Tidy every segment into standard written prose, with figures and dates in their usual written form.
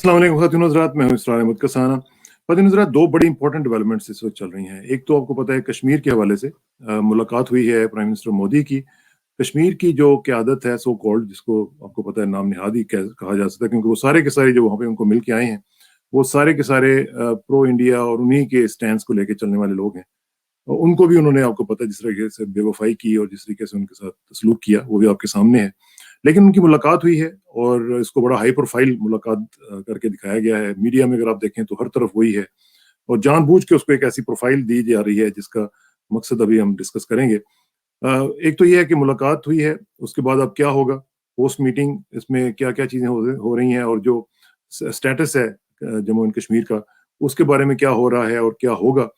अस्सलाम वालेकुम ख़वातीन हज़रात, मैं हूं इसरार अहमद कसाना। ख़वातीन हज़रात, दो बड़ी इंपॉर्टेंट डेवलपमेंट्स इस वक्त चल रही हैं। एक तो आपको पता है कश्मीर के हवाले से मुलाकात हुई है प्राइम मिनिस्टर मोदी की। कश्मीर की जो क़यादत है सो कॉल्ड, जिसको आपको पता है नाम निहाद ही कहा जा सकता है, क्योंकि वो सारे के सारे जो वहाँ पे उनको मिल के आए हैं वो सारे के सारे प्रो इंडिया और उन्हीं के स्टैंड को लेके चलने वाले लोग हैं। उनको भी उन्होंने, आपको पता है, जिस तरीके से बेवफाई की और जिस तरीके से उनके साथ सलूक किया वो भी आपके सामने है। लेकिन उनकी मुलाकात हुई है और इसको बड़ा हाई प्रोफाइल मुलाकात करके दिखाया गया है। मीडिया में अगर आप देखें तो हर तरफ वही है और जानबूझ के उसको एक ऐसी प्रोफाइल दी जा रही है जिसका मकसद अभी हम डिस्कस करेंगे। एक तो ये है कि मुलाकात हुई है, उसके बाद अब क्या होगा पोस्ट मीटिंग, इसमें क्या क्या चीज़ें हो रही हैं और जो स्टेटस है जम्मू एंड कश्मीर का, उसके बारे में क्या हो रहा है और क्या होगा।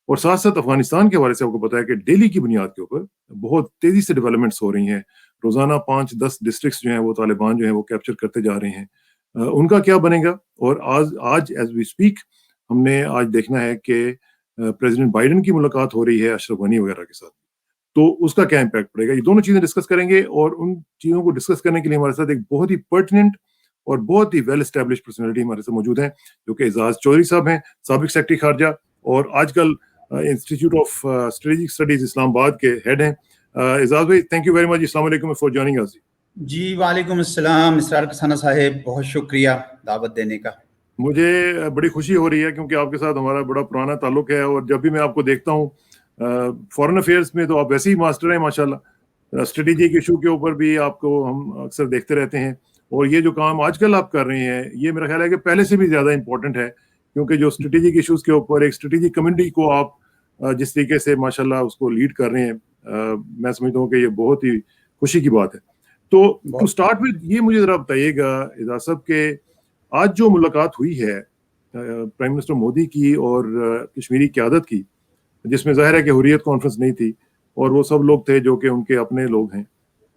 और साथ साथ अफगानिस्तान के हवाले से आपको पता है कि डेली की बुनियाद के ऊपर बहुत तेजी से डेवलपमेंट्स हो रही हैं। रोजाना 5-10 डिस्ट्रिक्ट्स जो हैं वो तालिबान जो है वो कैप्चर करते जा रहे हैं। उनका क्या बनेगा। और आज आज एज वी स्पीक हमने आज देखना है कि प्रेसिडेंट बाइडेन की मुलाकात हो रही है अशरफ गनी वगैरह के साथ, तो उसका क्या इम्पैक्ट पड़ेगा। ये दोनों चीजें डिस्कस करेंगे और उन चीजों को डिस्कस करने के लिए हमारे साथ एक बहुत ही पर्टिनेंट और बहुत ही वेल एस्टेब्लिश पर्सनैलिटी हमारे साथ मौजूद हैं, जो कि एजाज चौधरी साहब हैं, साबिक सेक्रेटरी खारजा और आजकल institute of strategic studies Islamabad के हेड हैं। एजाज भाई, थैंक यू वेरी मच, अस्सलाम वालेकुम फॉर जॉइनिंग अस। जी वालेकुम अस्सलाम इसरार कसाना साहब, बहुत शुक्रिया दावत देने का। मुझे बड़ी खुशी हो रही है क्योंकि आपके साथ हमारा बड़ा पुराना ताल्लुक है और जब भी मैं आपको देखता हूँ फॉरेन अफेयर्स में तो आप वैसे ही मास्टर हैं माशाल्लाह। स्ट्रेटेजिक इशू के ऊपर भी आपको हम अक्सर देखते रहते हैं और ये जो काम आजकल आप कर रहे हैं ये मेरा ख्याल है कि पहले से भी ज़्यादा इम्पोर्टेंट है, क्योंकि जो स्ट्रेटेजिक इश्यूज के ऊपर एक स्ट्रेटेजिक कम्युनिटी को आप जिस तरीके से माशाल्लाह उसको लीड कर रहे हैं, मैं समझता हूँ कि ये बहुत ही खुशी की बात है। तो टू स्टार्ट विद ये मुझे ज़रा बताइएगा एजाज साहब के आज जो मुलाकात हुई है प्राइम मिनिस्टर मोदी की और कश्मीरी क़यादत की, जिसमें ज़ाहिर है कि हुर्रियत कॉन्फ्रेंस नहीं थी और वो सब लोग थे जो कि उनके अपने लोग हैं,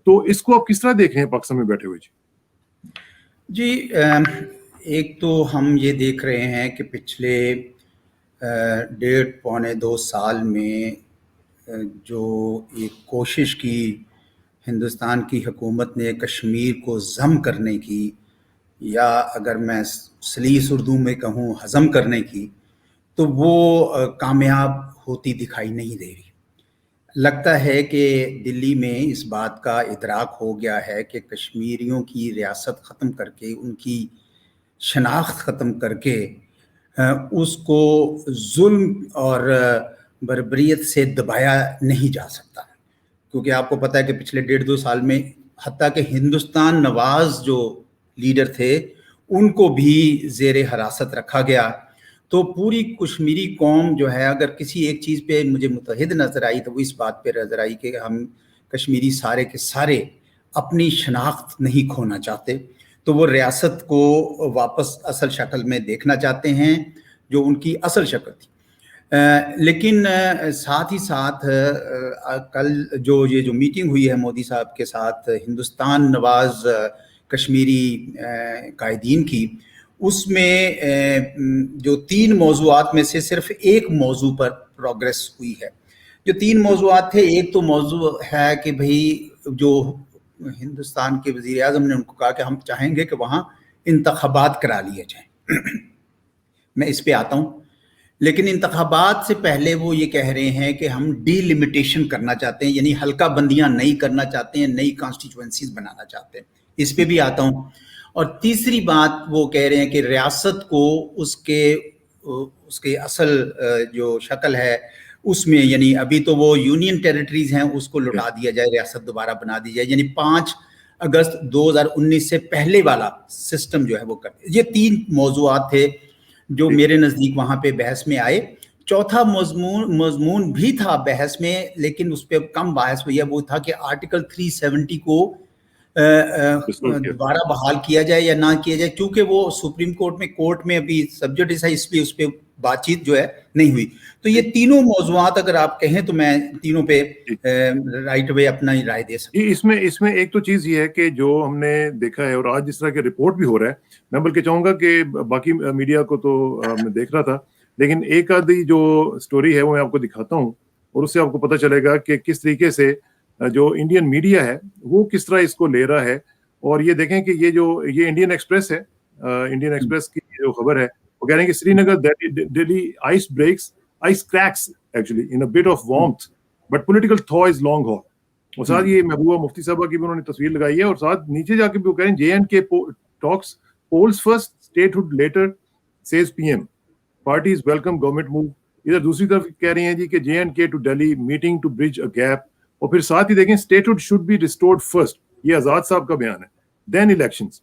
तो इसको आप किस तरह देख रहे हैं पाकिस्तान में बैठे हुए? जी एक तो हम ये देख रहे हैं कि पिछले 1.5-2 साल में जो एक कोशिश की हिंदुस्तान की हुकूमत ने कश्मीर को ज़म करने की, या अगर मैं सलीस उर्दू में कहूँ हज़म करने की, तो वो कामयाब होती दिखाई नहीं दे रही। लगता है कि दिल्ली में इस बात का इदराक हो गया है कि कश्मीरियों की रियासत ख़त्म करके, उनकी शनाख्त ख़त्म करके उसको जुल्म और बर्बरियत से दबाया नहीं जा सकता, क्योंकि आपको पता है कि पिछले 1.5-2 साल में हत्ता कि हिंदुस्तान नवाज जो लीडर थे उनको भी ज़ेरे हिरासत रखा गया। तो पूरी कश्मीरी कौम जो है, अगर किसी एक चीज़ पे मुझे मुतहिद नज़र आई तो वो इस बात पे नज़र आई कि हम कश्मीरी सारे के सारे अपनी शनाख्त नहीं खोना चाहते, तो वो रियासत को वापस असल शक्ल में देखना चाहते हैं जो उनकी असल शक्ल थी। लेकिन साथ ही साथ कल जो मीटिंग हुई है मोदी साहब के साथ हिंदुस्तान नवाज कश्मीरी कायदीन की, उसमें जो 3 मौज़ूआत में से सिर्फ एक मौजू पर प्रोग्रेस हुई है। जो 3 मौज़ूआत थे, एक तो मौजू है कि भाई जो हिंदुस्तान के वज़ीर आज़म ने उनको कहा कि हम चाहेंगे कि वहाँ इंतख़ाबात करा लिए जाएँ। मैं इस पे आता हूँ, लेकिन इंतख़ाबात से पहले वो ये कह रहे हैं कि हम डिलिमिटेशन करना चाहते हैं, यानी हल्का बंदियाँ नहीं करना चाहते हैं, नई कॉन्स्टिट्यूएंसीज बनाना चाहते हैं। इस पे भी आता हूँ। और तीसरी बात वो कह रहे हैं कि रियासत को उसके असल जो शक्ल है उसमें, यानी अभी तो वो यूनियन टेरिटरीज हैं उसको लौटा दिया जाए, रियासत दोबारा बना दी जाए, यानी 5 अगस्त 2019 से पहले वाला सिस्टम जो है वो कर। ये 3 मौज़ूआत थे जो मेरे नज़दीक वहाँ पे बहस में आए। चौथा मज़मून भी था बहस में, लेकिन उस पर कम बहस हुई है, वो था कि आर्टिकल 370 को दोबारा बहाल किया जाए या ना किया जाए, क्योंकि वो सुप्रीम कोर्ट में अभी सब्जेक्ट है, इसलिए उस पर बातचीत जो है नहीं हुई। तो ये तीनों मौज़ूआत अगर आप कहें तो मैं तीनों पे राइट वे अपना ही राय दे सकता हूँ। इसमें एक तो चीज़ ये है कि जो हमने देखा है और आज जिस तरह के रिपोर्ट भी हो रहा है, मैं बल्कि चाहूँगा कि बाकी मीडिया को तो मैं देख रहा था, लेकिन एक आधी जो स्टोरी है वो मैं आपको दिखाता हूँ और उससे आपको पता चलेगा कि किस तरीके से जो इंडियन मीडिया है वो किस तरह इसको ले रहा है। और ये देखें कि ये इंडियन एक्सप्रेस है, इंडियन एक्सप्रेस की जो खबर है वो कह रहे हैं कि Srinagar Delhi ice cracks actually in a bit of warmth but political thaw is long haul. और साथ ये महबूबा मुफ्ती साहबा की भी उन्होंने तस्वीर लगाई है और साथ नीचे जाके भी वो कह रहे हैं J&K talks polls first statehood later says PM parties welcome government move. इधर दूसरी तरफ कह रही हैं जी कि J&K to Delhi meeting to bridge a gap और फिर साथ ही देखें statehood should be restored first, ये आजाद साहब का बयान है, then elections.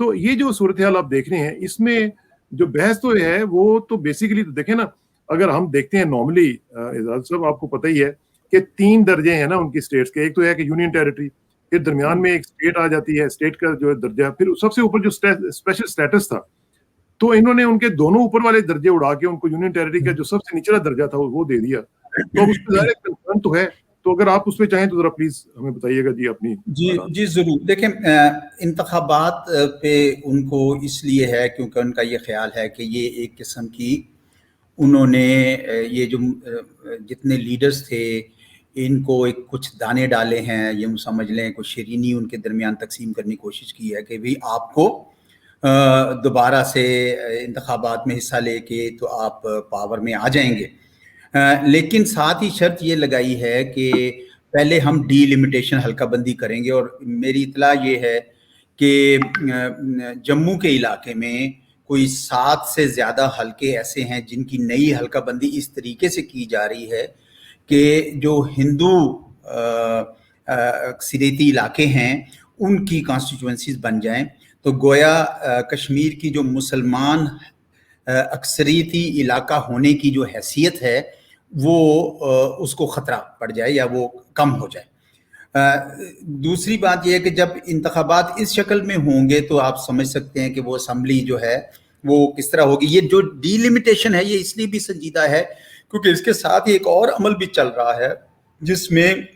तो ये जो सूरत हाल आप देख रहे हैं इसमें जो बहस तो है वो तो बेसिकली तो देखें ना, अगर हम देखते हैं नॉर्मली एजाज साहब आपको पता ही है कि 3 दर्जे हैं ना उनकी स्टेट्स के, एक तो है कि यूनियन टेरिटरी, फिर दरमियान में एक स्टेट आ जाती है, स्टेट का जो दर्जा, फिर सबसे ऊपर जो स्पेशल स्टेटस था, तो इन्होंने उनके दोनों ऊपर वाले दर्जे उड़ा के उनको यूनियन टेरिटरी का जो सबसे निचला दर्जा था वो दे दिया। तो उस पर ज़ाहिर कंसर्न तो है, तो अगर आप उस पर चाहें तो जरा प्लीज हमें बताइएगा जी अपनी। जी जरूर। देखें, इंतखाबात पे उनको इसलिए है क्योंकि उनका ये ख्याल है कि ये एक किस्म की उन्होंने ये जो जितने लीडर्स थे इनको एक कुछ दाने डाले हैं, ये समझ लें कुछ शरीनी उनके दरमियान तकसीम करने की कोशिश की है कि भाई आपको दोबारा से इंतखाबात में हिस्सा लेके तो आप पावर में आ जाएंगे, लेकिन साथ ही शर्त ये लगाई है कि पहले हम डीलिमिटेशन हल्का बंदी करेंगे। और मेरी इतला ये है कि जम्मू के इलाके में कोई 7 से ज़्यादा हलके ऐसे हैं जिनकी नई हल्का बंदी इस तरीके से की जा रही है कि जो हिंदू अक्सरियती इलाके हैं उनकी कॉन्स्टिट्यूएंसीज बन जाएं, तो गोया कश्मीर की जो मुसलमान अक्सरियती इलाका होने की जो हैसियत है वो उसको ख़तरा पड़ जाए या वो कम हो जाए। दूसरी बात यह है कि जब इंतखाबात इस शक्ल में होंगे तो आप समझ सकते हैं कि वो असम्बली जो है वो किस तरह होगी। ये जो डीलिमिटेशन है ये इसलिए भी संजीदा है क्योंकि इसके साथ ही एक और अमल भी चल रहा है जिसमें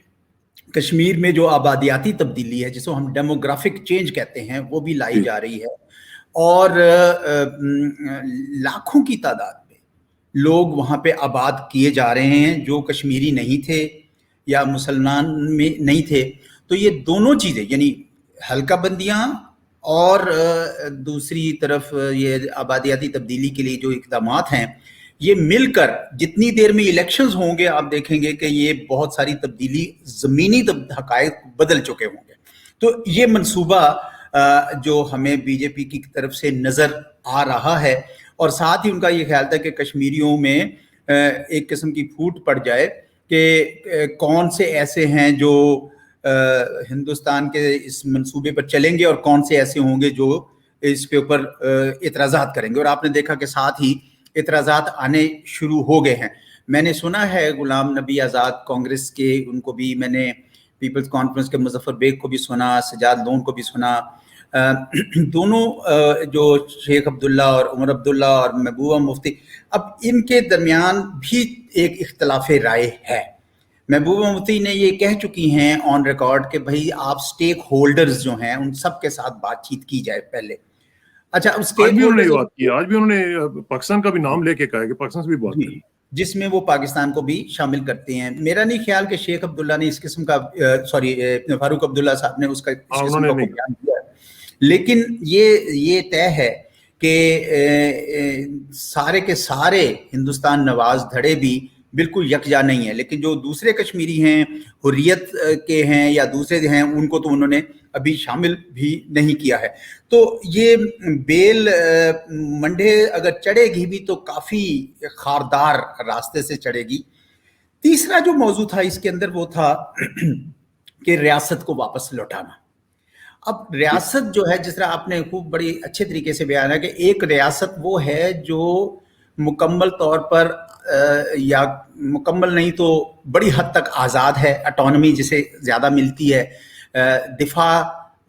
कश्मीर में जो आबादियाती तब्दीली है जिसको हम डेमोग्राफिक चेंज कहते हैं वो भी लाई जा रही है और लाखों की तादाद में लोग वहाँ पे आबाद किए जा रहे हैं जो कश्मीरी नहीं थे या मुसलमान में नहीं थे। तो ये दोनों चीज़ें यानी हल्का बंदियाँ और दूसरी तरफ ये आबादियाती तब्दीली के लिए जो इक़दामात हैं ये मिलकर जितनी देर में इलेक्शंस होंगे आप देखेंगे कि ये बहुत सारी तब्दीली ज़मीनी हक़ाइक़ बदल चुके होंगे। तो ये मंसूबा जो हमें बीजेपी की तरफ से नज़र आ रहा है और साथ ही उनका ये ख्याल था कि कश्मीरियों में एक किस्म की फूट पड़ जाए कि कौन से ऐसे हैं जो हिंदुस्तान के इस मंसूबे पर चलेंगे और कौन से ऐसे होंगे जो इसके ऊपर इतराज़ात करेंगे। और आपने देखा कि साथ ही इतराज़ात आने शुरू हो गए हैं। मैंने सुना है गुलाम नबी आज़ाद कांग्रेस के, उनको भी मैंने पीपल्स कॉन्फ्रेंस के मुजफ्फर बेग को भी सुना, सजाद लोन को भी सुना, दोनों जो शेख अब्दुल्ला और उमर अब्दुल्ला और महबूबा मुफ्ती, अब इनके दरमियान भी एक इख्तलाफ राय है। महबूबा मुफ्ती ने ये कह चुकी हैं ऑन रिकॉर्ड कि भाई आप स्टेक होल्डर्स जो हैं उन सब के साथ बातचीत की जाए पहले। अच्छा, आज भी उन्होंने बात की, आज भी उन्होंने पाकिस्तान का भी नाम लेके कहा है कि पाकिस्तान से भी बात की, जिसमें वो पाकिस्तान को भी शामिल करते हैं। मेरा नहीं ख्याल कि शेख अब्दुल्ला ने इस किस्म का फारूक अब्दुल्ला साहब ने उसका बयान दिया, लेकिन ये तय है कि सारे के सारे हिंदुस्तान नवाज धड़े भी बिल्कुल यकजा नहीं है, लेकिन जो दूसरे कश्मीरी हैं, हुर्रियत के हैं या दूसरे हैं, उनको तो उन्होंने अभी शामिल भी नहीं किया है। तो ये बेल मंडे अगर चढ़ेगी भी तो काफ़ी खारदार रास्ते से चढ़ेगी। तीसरा जो मौजू था इसके अंदर वो था कि रियासत को वापस लौटाना। अब रियासत जो है, जिस तरह आपने खूब बड़ी अच्छे तरीके से बयान है कि एक रियासत वो है जो मुकम्मल तौर पर या मुकम्मल नहीं तो बड़ी हद तक आज़ाद है, ऑटोनॉमी जिसे ज़्यादा मिलती है। दिफा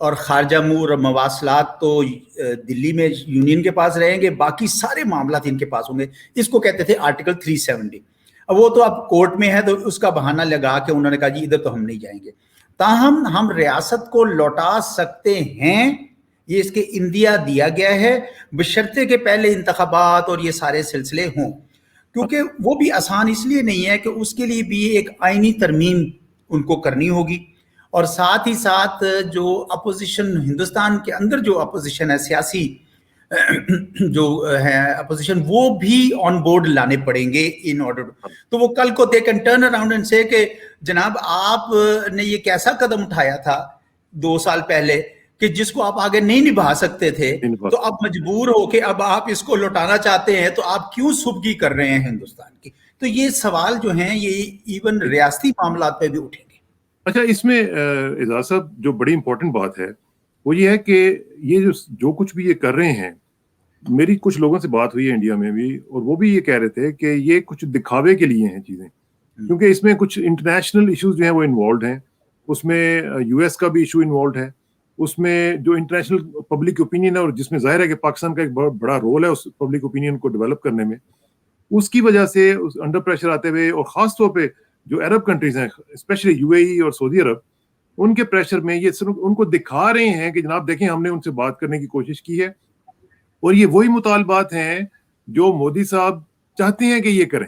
और खारजा अमूर और मवासलात तो दिल्ली में यूनियन के पास रहेंगे, बाकी सारे मामला इनके पास होंगे। इसको कहते थे आर्टिकल 370। अब वो तो अब कोर्ट में है तो उसका बहाना लगा के उन्होंने कहा जी इधर तो हम नहीं जाएंगे। ताहम हम रियासत को लौटा सकते हैं, ये इसके इंदिया दिया गया है, बशर्ते के पहले इंतखाबात और ये सारे सिलसिले हों, क्योंकि वो भी आसान इसलिए नहीं है कि उसके लिए भी एक आईनी तरमीम उनको करनी होगी और साथ ही साथ जो अपोजिशन हिंदुस्तान के अंदर जो अपोजिशन है सियासी, جو ہے اپوزیشن وہ بھی آن بورڈ لانے پڑیں گے ان آرڈر. تو وہ کل کو they can turn around and سے کہ جناب آپ نے یہ کیسا قدم اٹھایا تھا 2 سال پہلے کہ جس کو آپ آگے نہیں نبھا سکتے تھے, تو اب مجبور ہو کہ اب آپ اس کو لوٹانا چاہتے ہیں, تو آپ کیوں سبگی کر رہے ہیں ہندوستان کی. تو یہ سوال جو ہیں یہ ایون ریاستی معاملات پہ بھی اٹھیں گے. اچھا, اس میں اعزاز صاحب جو بڑی امپورٹنٹ بات ہے وہ یہ ہے کہ یہ جو کچھ بھی یہ کر رہے ہیں, میری کچھ لوگوں سے بات ہوئی ہے انڈیا میں بھی, اور وہ بھی یہ کہہ رہے تھے کہ یہ کچھ دکھاوے کے لیے ہیں چیزیں, کیونکہ اس میں کچھ انٹرنیشنل ایشوز جو ہیں وہ انوالوڈ ہیں, اس میں یو ایس کا بھی ایشو انوالوڈ ہے, اس میں جو انٹرنیشنل پبلک اوپینین ہے, اور جس میں ظاہر ہے کہ پاکستان کا ایک بڑا رول ہے اس پبلک اوپینین کو ڈیولپ کرنے میں, اس کی وجہ سے انڈر پریشر آتے ہوئے, اور خاص طور پہ جو عرب کنٹریز ہیں اسپیشلی یو اے ای اور سعودی عرب, ان کے پریشر میں یہ صرف ان کو دکھا رہے ہیں کہ جناب دیکھیں ہم نے ان سے بات کرنے کی کوشش کی ہے, اور یہ وہی مطالبات ہیں جو مودی صاحب چاہتے ہیں کہ یہ کریں,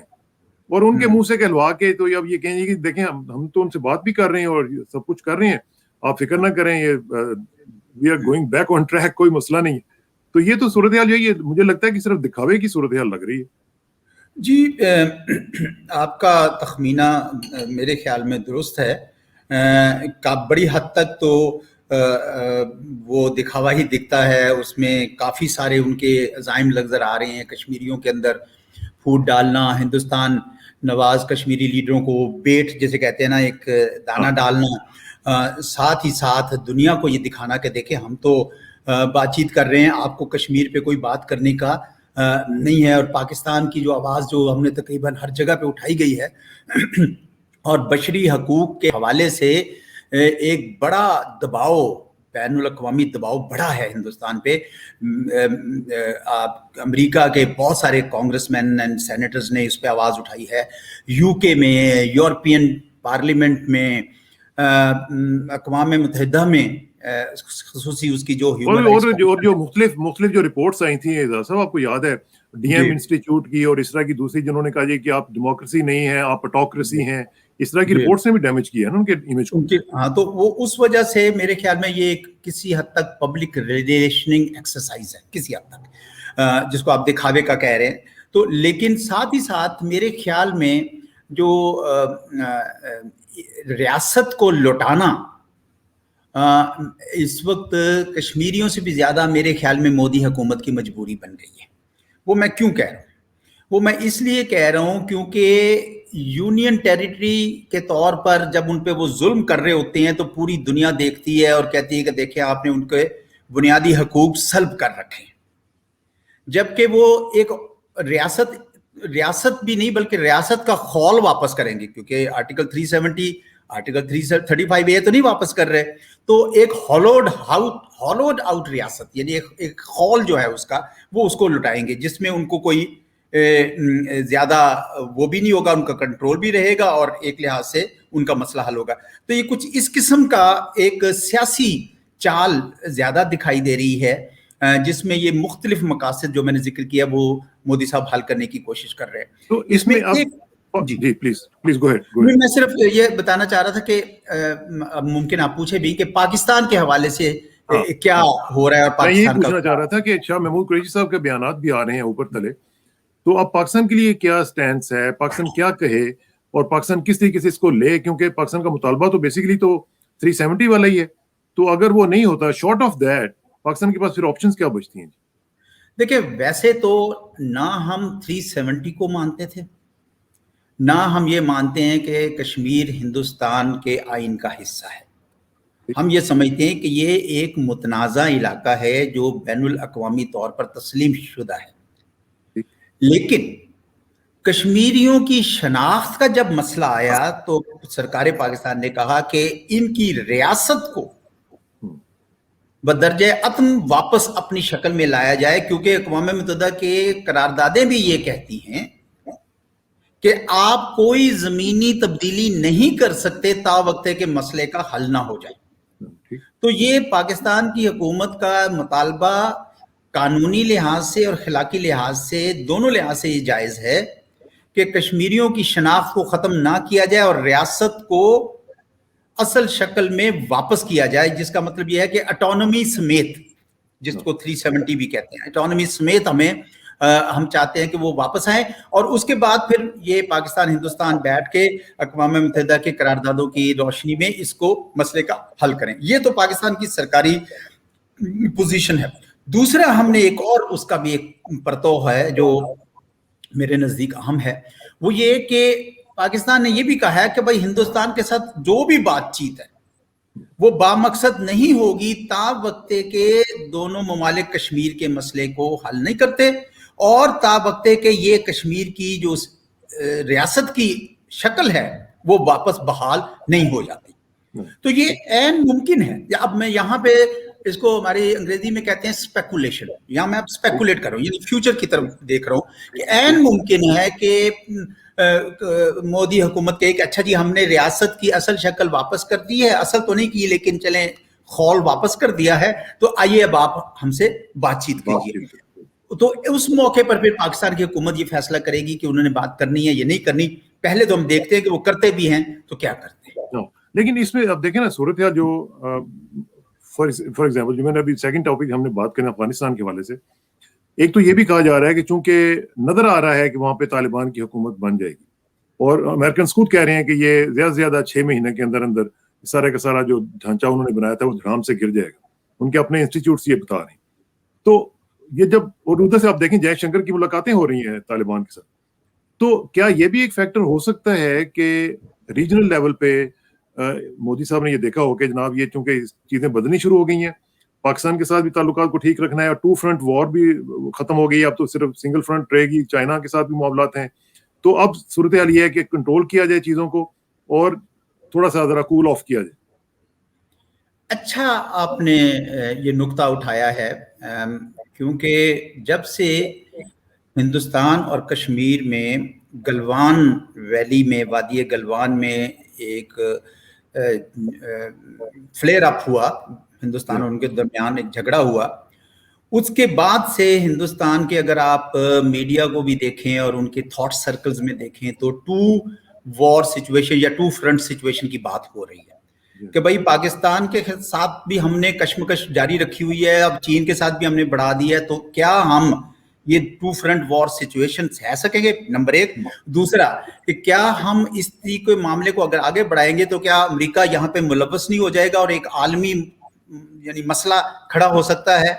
اور ان کے منہ سے کہلوا کے تو اب یہ کہیں گے کہ دیکھیں ہم تو ان سے بات بھی کر رہے ہیں اور سب کچھ کر رہے ہیں, آپ فکر نہ کریں, یہ we are going back on track, کوئی مسئلہ نہیں ہے. تو یہ تو صورتحال جو ہے مجھے لگتا ہے کہ صرف دکھاوے کی صورتحال لگ رہی ہے. جی, آپ کا تخمینہ میرے خیال میں درست ہے. بڑی حد تک تو وہ دکھاوا ہی دکھتا ہے, اس میں کافی سارے ان کے عزائم نظر آ رہے ہیں کشمیریوں کے اندر. پھوٹ ڈالنا, ہندوستان نواز کشمیری لیڈروں کو بیٹ جیسے کہتے ہیں نا, ایک دانہ ڈالنا, ساتھ ہی ساتھ دنیا کو یہ دکھانا کہ دیکھیں ہم تو بات چیت کر رہے ہیں, آپ کو کشمیر پہ کوئی بات کرنے کا نہیں ہے. اور پاکستان کی جو آواز جو ہم نے تقریباً ہر جگہ پہ اٹھائی گئی ہے, اور بشری حقوق کے حوالے سے ایک بڑا دباؤ, بین الاقوامی دباؤ بڑا ہے ہندوستان پہ. امریکا کے بہت سارے کانگریس مین اینڈ سینیٹرز نے اس پہ آواز اٹھائی ہے, یو کے میں, یورپین پارلیمنٹ میں, اقوام متحدہ میں خصوصی اس کی جو اور جو مختلف جو رپورٹس آئی تھیں اعزاز صاحب, آپ کو یاد ہے ڈی ایم انسٹیٹیوٹ کی اور اس طرح کی دوسری, جنہوں نے کہا جی کہ آپ ڈیموکریسی نہیں ہیں, آپ اٹوکریسی ہیں, اس طرح کی رپورٹس نے بھی ڈیمیج کیا ہے نا ان کے امیج کو. ہاں, تو وہ اس وجہ سے میرے خیال میں یہ کسی حد تک پبلک ریلیشننگ ایکسرسائز ہے کسی حد تک, جس کو آپ دکھاوے کا کہہ رہے ہیں. تو لیکن ساتھ ہی ساتھ میرے خیال میں جو ریاست کو لوٹانا اس وقت کشمیریوں سے بھی زیادہ میرے خیال میں مودی حکومت کی مجبوری بن گئی ہے. وہ میں کیوں کہہ رہا ہوں؟ وہ میں اس لیے کہہ رہا ہوں کیونکہ یونین ٹیریٹری کے طور پر جب ان پہ وہ ظلم کر رہے ہوتے ہیں تو پوری دنیا دیکھتی ہے اور کہتی ہے کہ دیکھیں آپ نے ان کے بنیادی حقوق سلب کر رکھے ہیں, جبکہ وہ ایک ریاست بھی نہیں بلکہ ریاست کا خول واپس کریں گے, کیونکہ آرٹیکل 370 آرٹیکل 335A تو نہیں واپس کر رہے. تو ایک ہالوڈ آؤٹ ریاست, یعنی ایک خول جو ہے اس کا, وہ اس کو لٹائیں گے, جس میں ان کو کوئی زیادہ وہ بھی نہیں ہوگا, ان کا کنٹرول بھی رہے گا اور ایک لحاظ سے ان کا مسئلہ حل ہوگا. تو یہ کچھ اس قسم کا ایک سیاسی چال زیادہ دکھائی دے رہی ہے, جس میں یہ مختلف مقاصد جو میں نے ذکر کیا وہ مودی صاحب حل کرنے کی کوشش کر رہے ہیں. تو اس میں جی پلیز گو ہیڈ. میں صرف یہ بتانا چاہ رہا تھا کہ ممکن آپ پوچھے بھی کہ پاکستان کے حوالے سے کیا ہو رہا ہے, اور میں یہی پاکستان پوچھنا چاہ رہا تھا کہ شاہ محمود قریشی صاحب کے بیانات بھی آ رہے ہیں اوپر تلے, تو اب پاکستان کے لیے کیا سٹینس ہے, پاکستان کیا کہے, اور پاکستان کس طریقے سے اس کو لے, کیونکہ پاکستان کا مطالبہ تو بیسیکلی تو 370 والا ہی ہے. تو اگر وہ نہیں ہوتا, شارٹ آف دیٹ پاکستان کے پاس پھر آپشنز کیا بچتی ہیں؟ دیکھیں ویسے تو نہ ہم 370 کو مانتے تھے, نہ ہم یہ مانتے ہیں کہ کشمیر ہندوستان کے آئین کا حصہ ہے. ہم یہ سمجھتے ہیں کہ یہ ایک متنازع علاقہ ہے جو بین الاقوامی طور پر تسلیم شدہ ہے. لیکن کشمیریوں کی شناخت کا جب مسئلہ آیا تو سرکار پاکستان نے کہا کہ ان کی ریاست کو بدرجہ عدم واپس اپنی شکل میں لایا جائے, کیونکہ اقوام متحدہ کے قراردادیں بھی یہ کہتی ہیں کہ آپ کوئی زمینی تبدیلی نہیں کر سکتے تا وقت کہ مسئلے کا حل نہ ہو جائے. تو یہ پاکستان کی حکومت کا مطالبہ قانونی لحاظ سے اور اخلاقی لحاظ سے, دونوں لحاظ سے یہ جائز ہے کہ کشمیریوں کی شناخت کو ختم نہ کیا جائے اور ریاست کو اصل شکل میں واپس کیا جائے, جس کا مطلب یہ ہے کہ اٹانومی سمیت جس کو 370 بھی کہتے ہیں، اٹانومی سمیت ہم چاہتے ہیں کہ وہ واپس آئیں، اور اس کے بعد پھر یہ پاکستان ہندوستان بیٹھ کے اقوام متحدہ کے قراردادوں کی روشنی میں اس کو مسئلے کا حل کریں. یہ تو پاکستان کی سرکاری پوزیشن ہے. دوسرا ہم نے ایک اور اس کا بھی ایک پرتو ہے جو میرے نزدیک اہم ہے، وہ یہ کہ پاکستان نے یہ بھی کہا ہے کہ بھائی ہندوستان کے ساتھ جو بھی بات چیت ہے وہ بامقصد نہیں ہوگی تا وقتے کے دونوں ممالک کشمیر کے مسئلے کو حل نہیں کرتے، اور تا وقتے کے یہ کشمیر کی جو ریاست کی شکل ہے وہ واپس بحال نہیں ہو جاتی. تو یہ عین ممکن ہے. اب میں یہاں پہ اس کو ہماری انگریزی میں کہتے ہیں اسپیکولیشن، یہاں میں اب اسپیکولیٹ کر رہا ہوں، یہ فیوچر کی طرف دیکھ رہا ہوں کہ عین ممکن ہے کہ مودی حکومت کے کہ اچھا جی ہم نے ریاست کی اصل شکل واپس کر دی ہے، اصل تو نہیں کی لیکن چلیں خول واپس کر دیا ہے، تو آئیے اب آپ ہم سے بات چیت کیجیے. تو اس موقع پر پھر پاکستان کی حکومت یہ فیصلہ کرے گی کہ انہوں نے بات کرنی ہے یا نہیں کرنی. پہلے تو ہم دیکھتے ہیں کہ وہ کرتے بھی ہیں تو کیا کرتے ہیں. لیکن اس میں اب دیکھیں نا صورتحال جو فار ایگزامپل جو میں نے ابھی سیکنڈ ٹاپک ہم نے بات کرنا افغانستان کے حوالے سے، ایک تو یہ بھی کہا جا رہا ہے کہ چونکہ نظر آ رہا ہے کہ وہاں پہ طالبان کی حکومت بن جائے گی، اور امریکن خود کہہ رہے ہیں کہ یہ زیادہ سے زیادہ 6 مہینے کے اندر اندر سارا کا سارا جو ڈھانچہ انہوں نے بنایا تھا وہ دھڑام سے گر جائے گا. ان کے اپنے انسٹیٹیوٹس یہ بتا رہے ہیں. تو یہ جب اور ادھر سے آپ دیکھیں جے شنکر کی ملاقاتیں ہو رہی ہیں طالبان کے ساتھ، تو کیا یہ بھی ایک فیکٹر ہو سکتا ہے کہ ریجنل لیول پہ مودی صاحب نے یہ دیکھا ہو کہ جناب یہ چونکہ چیزیں بدلنی شروع ہو گئی ہیں، پاکستان کے ساتھ بھی تعلقات کو ٹھیک رکھنا ہے، اور 2 فرنٹ وار بھی ختم ہو گئی ہے، اب تو صرف سنگل فرنٹ رہے گی، چائنا کے ساتھ بھی معاملات ہیں، تو اب صورتحال یہ ہے کہ کنٹرول کیا جائے چیزوں کو اور تھوڑا سا ذرا کول آف کیا جائے. اچھا آپ نے یہ نقطہ اٹھایا ہے، کیونکہ جب سے ہندوستان اور کشمیر میں گلوان ویلی میں وادی گلوان میں ایک فلیئر اپ ہوا، ہندوستان اور ان کے درمیان ایک جھگڑا ہوا، اس کے بعد سے ہندوستان کے اگر آپ میڈیا کو بھی دیکھیں اور ان کے تھاٹ سرکلز میں دیکھیں تو 2 وار سچویشن یا 2 فرنٹ سچویشن کی بات ہو رہی ہے کہ بھائی پاکستان کے ساتھ بھی ہم نے کشمکش جاری رکھی ہوئی ہے، اب چین کے ساتھ بھی ہم نے بڑھا دی ہے، تو کیا ہم یہ 2 فرنٹ وار سچویشن سہ سکیں گے؟ نمبر 1. دوسرا کہ کیا ہم اس طریقے معاملے کو اگر آگے بڑھائیں گے تو کیا امریکہ یہاں پہ ملوث نہیں ہو جائے گا اور ایک عالمی یعنی مسئلہ کھڑا ہو سکتا ہے؟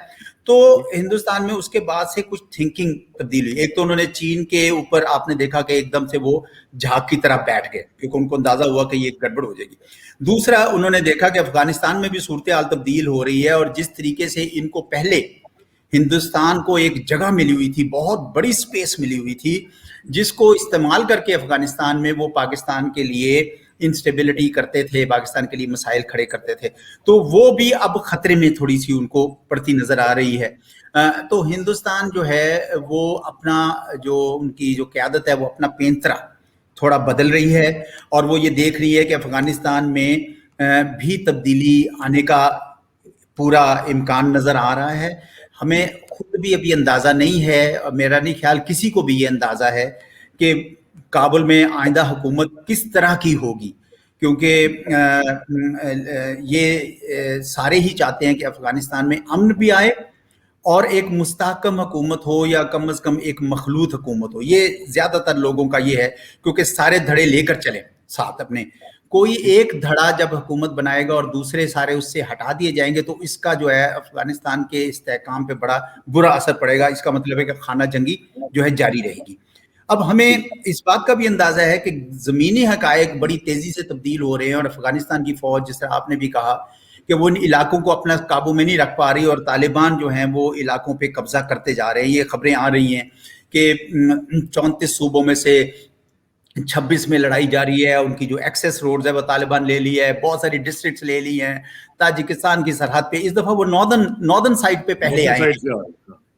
تو ہندوستان میں اس کے بعد سے کچھ تھنکنگ تبدیل ہوئی. ایک تو انہوں نے چین کے اوپر آپ نے دیکھا کہ ایک دم سے وہ جھاگ کی طرح بیٹھ گئے کیونکہ ان کو اندازہ ہوا کہ یہ گڑبڑ ہو جائے گی. دوسرا انہوں نے دیکھا کہ افغانستان میں بھی صورتحال تبدیل ہو رہی ہے، اور جس طریقے سے ان کو پہلے ہندوستان کو ایک جگہ ملی ہوئی تھی، بہت بڑی سپیس ملی ہوئی تھی، جس کو استعمال کر کے افغانستان میں وہ پاکستان کے لیے انسٹیبلٹی کرتے تھے، پاکستان کے لیے مسائل کھڑے کرتے تھے، تو وہ بھی اب خطرے میں تھوڑی سی ان کو پڑتی نظر آ رہی ہے. تو ہندوستان جو ہے وہ اپنا جو ان کی جو قیادت ہے وہ اپنا پینترا تھوڑا بدل رہی ہے، اور وہ یہ دیکھ رہی ہے کہ افغانستان میں بھی تبدیلی آنے کا پورا امکان نظر آ رہا ہے. ہمیں خود بھی ابھی اندازہ نہیں ہے، میرا نہیں خیال کسی کو بھی یہ اندازہ ہے کہ کابل میں آئندہ حکومت کس طرح کی ہوگی، کیونکہ یہ سارے ہی چاہتے ہیں کہ افغانستان میں امن بھی آئے اور ایک مستحکم حکومت ہو، یا کم از کم ایک مخلوط حکومت ہو. یہ زیادہ تر لوگوں کا یہ ہے، کیونکہ سارے دھڑے لے کر چلیں ساتھ اپنے. کوئی ایک دھڑا جب حکومت بنائے گا اور دوسرے سارے اس سے ہٹا دیے جائیں گے تو اس کا جو ہے افغانستان کے استحکام پہ بڑا برا اثر پڑے گا. اس کا مطلب ہے کہ خانہ جنگی جو ہے جاری رہے گی. اب ہمیں اس بات کا بھی اندازہ ہے کہ زمینی حقائق بڑی تیزی سے تبدیل ہو رہے ہیں، اور افغانستان کی فوج جس طرح آپ نے بھی کہا کہ وہ ان علاقوں کو اپنا قابو میں نہیں رکھ پا رہی، اور طالبان جو ہیں وہ علاقوں پہ قبضہ کرتے جا رہے ہیں. یہ خبریں آ رہی ہیں کہ 34 صوبوں میں سے 26 میں لڑائی جاری ہے، ان کی جو ایکسیس روڈز ہے وہ طالبان لے لی ہے، بہت ساری ڈسٹرکٹس لے لی ہیں تاجکستان کی سرحد پہ. اس دفعہ وہ ناردن سائڈ پہ پہلے آئے ہیں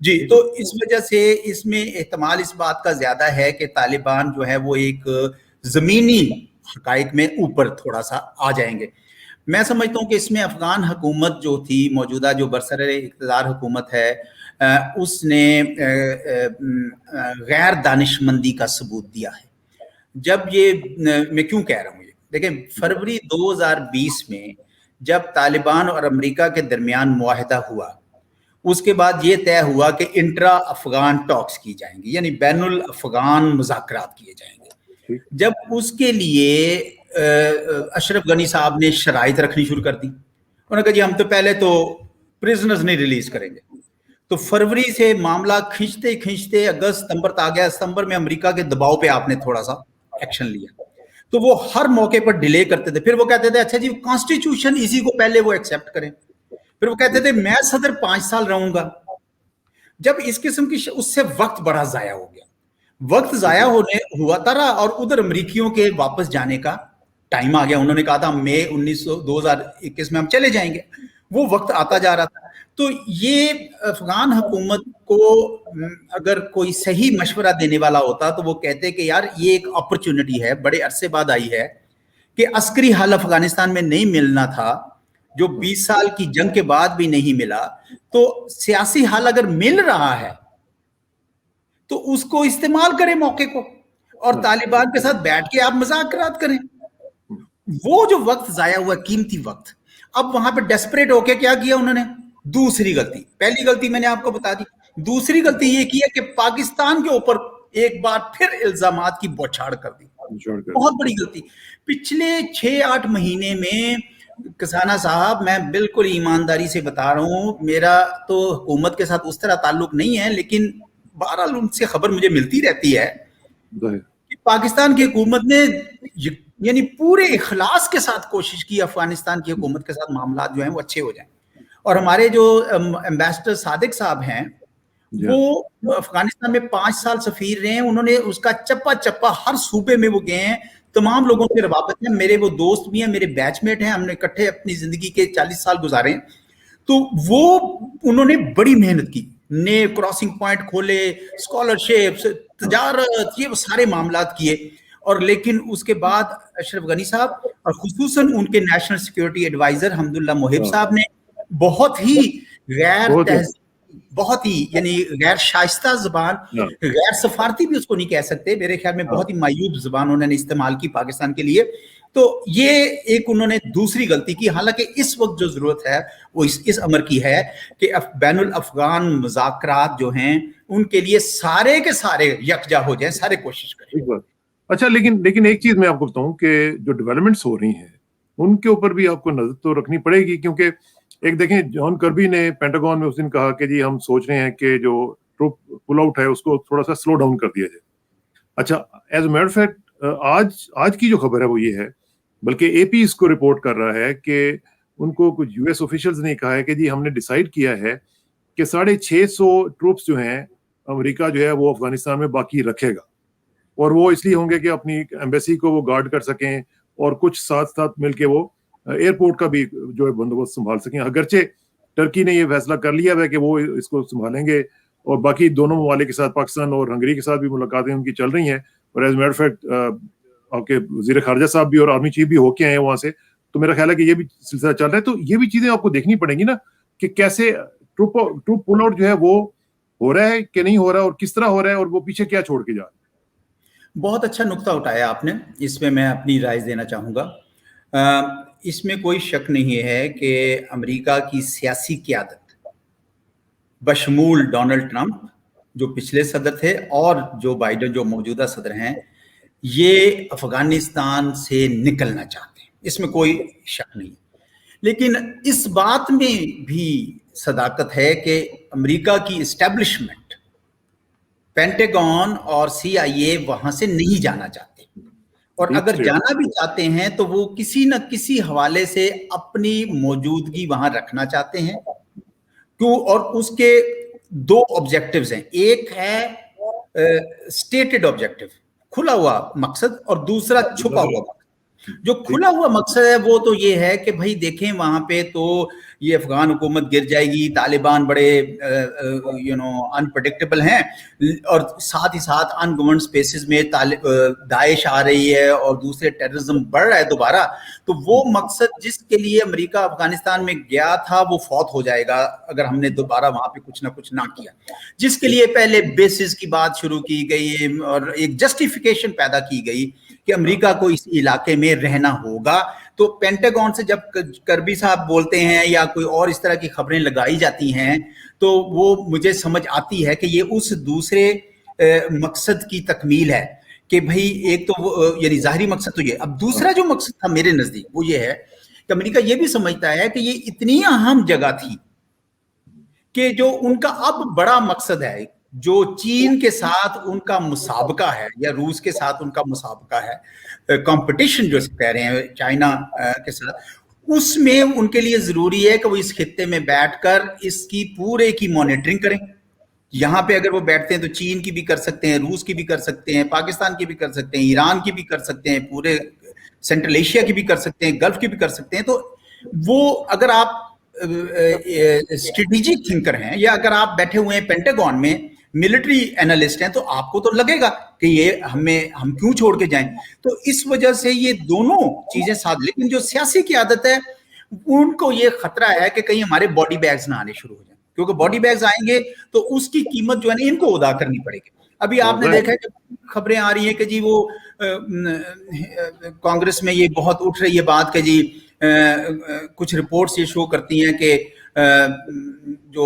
جی. تو اس وجہ سے اس میں احتمال اس بات کا زیادہ ہے کہ طالبان جو ہے وہ ایک زمینی حقائق میں اوپر تھوڑا سا آ جائیں گے. میں سمجھتا ہوں کہ اس میں افغان حکومت جو تھی موجودہ جو برسر اقتدار حکومت ہے اس نے غیر دانشمندی کا ثبوت دیا ہے. جب یہ میں کیوں کہہ رہا ہوں، یہ دیکھیں فروری 2020 میں جب طالبان اور امریکہ کے درمیان معاہدہ ہوا، उसके बाद ये तय हुआ कि इंट्रा अफगान टॉक्स की जाएंगी, यानी बैनुल अफगान मुज़ाकरात किए जाएंगे। जब उसके लिए अशरफ गनी साहब ने शराइत रखनी शुरू कर दी, उन्होंने कहा जी हम तो पहले तो प्रिजनर्स नहीं रिलीज करेंगे। तो फरवरी से मामला खींचते खींचते अगस्त सितंबर तक आ गया। सितंबर में अमेरिका के दबाव पे आपने थोड़ा सा एक्शन लिया, तो वो हर मौके पर डिले करते थे। फिर वो कहते थे अच्छा जी कॉन्स्टिट्यूशन इसी को पहले वो एक्सेप्ट करें। फिर वो कहते थे मैं सदर 5 साल रहूंगा। जब इस किस्म की उससे वक्त बड़ा जाया हो गया, वक्त जाया होने हुआ था और उधर अमरीकियों के वापस जाने का टाइम आ गया। उन्होंने कहा था मई 2021 में हम चले जाएंगे, वो वक्त आता जा रहा था। तो ये अफगान हुकूमत को अगर कोई सही मशवरा देने वाला होता तो वो कहते कि यार ये एक अपॉर्चुनिटी है, बड़े अरसे बाद आई है कि अस्करी हल अफगानिस्तान में नहीं मिलना था, जो 20 साल की जंग के बाद भी नहीं मिला, तो सियासी हल अगर मिल रहा है तो उसको इस्तेमाल करें मौके को, और तालिबान के साथ बैठ के आप मुज़ाकरात करें। वो जो वक्त जाया हुआ कीमती वक्त, अब वहां पे डेस्परेट होके क्या किया उन्होंने, दूसरी गलती। पहली गलती मैंने आपको बता दी, दूसरी गलती ये की है कि पाकिस्तान के ऊपर एक बार फिर इल्जामात की बौछार कर दी। बहुत बड़ी गलती। पिछले 6-8 महीने में कसाना साहब, मैं बिल्कुल ईमानदारी से बता रहा हूं, मेरा तो हुकूमत के साथ उस तरह ताल्लुक नहीं है, लेकिन बहरहाल उनसे खबर मुझे मिलती रहती है कि पाकिस्तान की हुकूमत ने यानी पूरे इखलास के साथ कोशिश की अफगानिस्तान की हुकूमत के साथ मामला जो हैं वो अच्छे हो जाएं। और हमारे जो एम्बेसडर सादिक साहब हैं वो अफगानिस्तान में 5 साल सफीर रहे हैं, उन्होंने उसका चप्पा चप्पा हर सूबे में वो गए हैं, तमाम लोगों से रवाबत है, मेरे वो दोस्त भी हैं, मेरे बैचमेट हैं, हमने इकट्ठे अपनी जिंदगी के 40 साल गुजारे हैं। तो वो उन्होंने बड़ी मेहनत की, नए क्रॉसिंग पॉइंट खोले, स्कॉलरशिप्स, तजारत, ये सारे मामला किए। और लेकिन उसके बाद अशरफ गनी साहब और खुसूसन उनके national security advisor Hamdullah Mohib साहब ने बहुत ही बहुत ही यानी गैर शाइस्ता जुबान, गैर सफारती भी उसको नहीं कह सकते, मेरे ख्याल में बहुत ही मायूब जुबान उन्होंने इस्तेमाल की पाकिस्तान के लिए। तो ये एक उन्होंने दूसरी गलती की। हालांकि इस वक्त जो जरूरत है वो इस अमर की है कि बैनुल अफगान मुज़ाकरात जो हैं उनके लिए सारे के सारे यकजा हो जाए, सारे कोशिश करें। अच्छा, लेकिन एक चीज मैं आपको बताऊं कि जो डेवलपमेंट्स हो रही हैं उनके ऊपर भी आपको नजर तो रखनी पड़ेगी, क्योंकि एक देखें जॉन कर्बी ने पेंटागन में उस दिन कहा कि जी हम सोच रहे हैं कि जो ट्रूप पुल आउट है उसको थोड़ा सा स्लो डाउन कर दिया जाए। अच्छा, as a matter of fact आज की जो खबर है वो ये है, बल्कि एपी इसको रिपोर्ट कर रहा है कि उनको कुछ यूएस ऑफिशियल्स ने कहा है कि जी हमने डिसाइड किया है कि 650 ट्रूप्स जो हैं अमेरिका जो है वो अफगानिस्तान में बाकी रखेगा, और वो इसलिए होंगे कि अपनी एम्बेसी को वो गार्ड कर सकें और कुछ साथ साथ मिलके वो एयरपोर्ट का भी जो है बंदोबस्त संभाल सकें। अगरचे टर्की ने ये फैसला कर लिया है कि वो इसको संभालेंगे, और बाकी दोनों ममालिक के साथ पाकिस्तान और हंगरी के साथ भी मुलाकातें उनकी चल रही हैं, और एज मैटर फैक्ट आपके वजीर खारजा साहब भी और आर्मी चीफ भी होके आए वहां से, तो मेरा ख्याल है कि ये भी सिलसिला चल रहा है। तो ये भी चीजें आपको देखनी पड़ेंगी ना कि कैसे ट्रूप पुल आउट जो है वो हो रहा है कि नहीं हो रहा, और किस तरह हो रहा है, और वो पीछे क्या छोड़ के जा रहा है। बहुत अच्छा नुक्ता उठाया आपने, इसमें मैं अपनी राय देना चाहूँगा। इसमें कोई शक नहीं है कि अमेरिका की सियासी क़यादत बशमूल डोनाल्ड ट्रंप जो पिछले सदर थे और जो बाइडेन जो मौजूदा सदर हैं, ये अफगानिस्तान से निकलना चाहते हैं, इसमें कोई शक नहीं। लेकिन इस बात में भी सदाकत है कि अमेरिका की इस्टेब्लिशमेंट, पेंटागन और CIA वहां से नहीं जाना चाहते, और अगर जाना भी चाहते हैं तो वो किसी न किसी हवाले से अपनी मौजूदगी वहां रखना चाहते हैं। क्यों? और उसके 2 ऑब्जेक्टिव्स हैं, एक है स्टेटेड ऑब्जेक्टिव, खुला हुआ मकसद, और दूसरा छुपा हुआ मकसद। जो खुला हुआ मकसद है वो तो ये है कि भाई देखें वहां पे तो ये अफगान हुकूमत गिर जाएगी, तालिबान बड़े अनप्रेडिक्टेबल हैं, और साथ ही साथ अनगवर्नड स्पेसेस में दाइश आ रही है और दूसरे टेररिज्म बढ़ रहा है दोबारा। तो वो मकसद जिसके लिए अमेरिका अफगानिस्तान में गया था वो फौत हो जाएगा अगर हमने दोबारा वहां पे कुछ ना कुछ ना किया, जिसके लिए पहले बेसिस की बात शुरू की गई और एक जस्टिफिकेशन पैदा की गई कि अमेरिका को इस इलाके में रहना होगा تو पेंटागन से जब करबी साहब बोलते हैं या कोई और इस तरह की खबरें लगाई जाती हैं तो वो मुझे समझ आती है कि ये उस दूसरे मकसद की तकमील है कि भाई एक तो यानी ज़ाहिरी मकसद तो ये, अब दूसरा जो मकसद था मेरे नज़दीक वो ये है कि अमेरिका ये भी समझता है कि ये इतनी अहम जगह थी कि जो उनका अब बड़ा मकसद है, जो चीन के साथ उनका मुसाबका है या रूस के साथ उनका मुसाबका है, कंपटीशन जो कह रहे हैं चाइना के साथ, उसमें उनके लिए जरूरी है कि वो इस खित्ते में बैठकर इसकी पूरे की मॉनिटरिंग करें। यहाँ पे अगर वो बैठते हैं तो चीन की भी कर सकते हैं, रूस की भी कर सकते हैं, पाकिस्तान की भी कर सकते हैं, ईरान की भी कर सकते हैं, पूरे सेंट्रल एशिया की भी कर सकते हैं, गल्फ की भी कर सकते हैं। तो वो अगर आप स्ट्रेटेजिक थिंकर हैं या अगर आप बैठे हुए हैं पेंटागन में मिलिट्री एनालिस्ट हैं तो आपको तो लगेगा कि ये हम क्यों छोड़ के जाएं। तो इस वजह से ये दोनों चीजें साथ, लेकिन जो सियासी क़यादत है उनको ये खतरा है कि कहीं हमारे बॉडी बैग्स ना आने शुरू हो जाए, क्योंकि बॉडी बैग्स आएंगे तो उसकी कीमत जो है ना इनको अदा करनी पड़ेगी। अभी आपने देखा है कि खबरें आ रही हैं कि जी वो कांग्रेस में ये बहुत उठ रही है बात कि जी कुछ रिपोर्ट्स ये शो करती हैं कि जो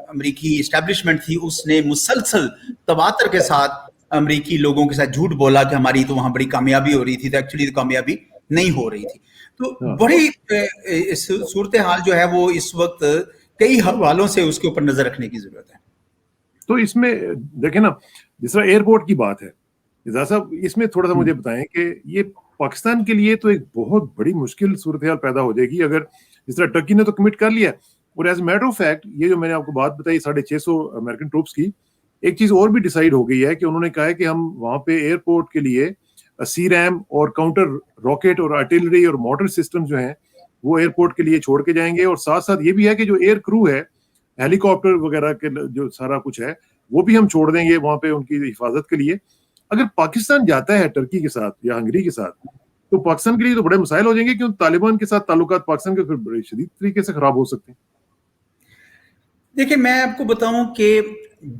अमेरिकी इस्टेब्लिशमेंट थी उसने मुसलसल तवातर के साथ अमेरिकी लोगों के साथ झूठ बोला कि हमारी तो वहां बड़ी कामयाबी हो रही थी, तो एक्चुअली कामयाबी नहीं हो रही थी। तो बड़ी सूरत हाल जो है वो इस वक्त कई हवालों से उसके ऊपर नजर रखने की जरूरत है। तो इसमें देखें ना, जिस तरह एयरपोर्ट की बात है, इजाज़ साहब इसमें थोड़ा सा मुझे बताएं कि ये पाकिस्तान के लिए तो एक बहुत बड़ी मुश्किल सूरत हाल पैदा हो जाएगी अगर जिस तरह टर्की ने तो कमिट कर लिया, और एज मैटर ऑफ फैक्ट ये जो मैंने आपको बात बताई 650 अमेरिकन ट्रूप्स की, एक चीज और भी डिसाइड हो गई है कि उन्होंने कहा है कि हम वहां पे एयरपोर्ट के लिए सीरैम और काउंटर रॉकेट और आर्टिलरी और मॉडल सिस्टम जो हैं वो एयरपोर्ट के लिए छोड़ के जाएंगे, और साथ साथ ये भी है कि जो एयर क्रू है, हेलीकॉप्टर वगैरह के जो सारा कुछ है वो भी हम छोड़ देंगे वहां पे उनकी हिफाजत के लिए। अगर पाकिस्तान जाता है टर्की के साथ या हंगरी के साथ तो पाकिस्तान के लिए तो बड़े मसाइल हो जाएंगे, क्योंकि तालिबान के साथ ताल्लुकात पाकिस्तान के फिर बड़े शदीद तरीके से खराब हो सकते हैं। देखिए मैं आपको बताऊं कि